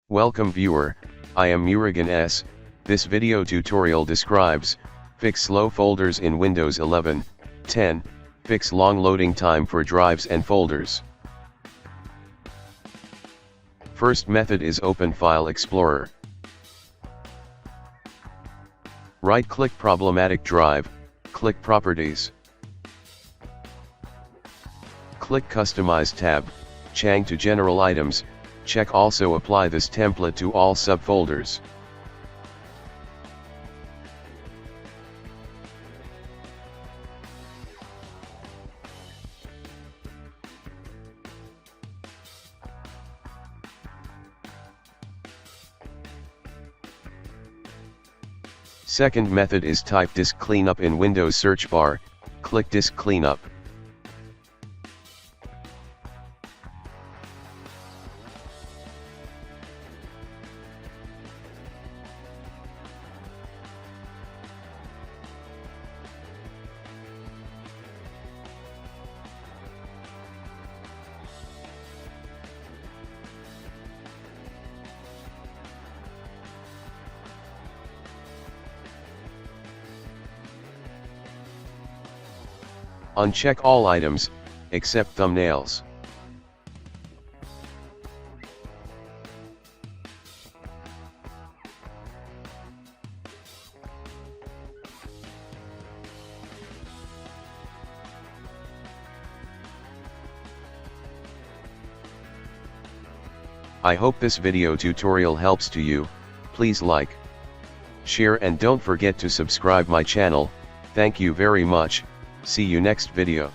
Welcome viewer, I am Murugan S. This video tutorial describes, fix slow folders in Windows 11, 10, fix long loading time for drives and folders. First method is Open File Explorer. Right-click Problematic Drive, click Properties. Click Customize tab, change to General Items, check also apply this template to all subfolders. Second method is type disk cleanup in Windows search bar, click disk cleanup. Uncheck all items, except thumbnails. I hope this video tutorial helps to you. Please like, share and don't forget to subscribe my channel. Thank you very much. See you next video.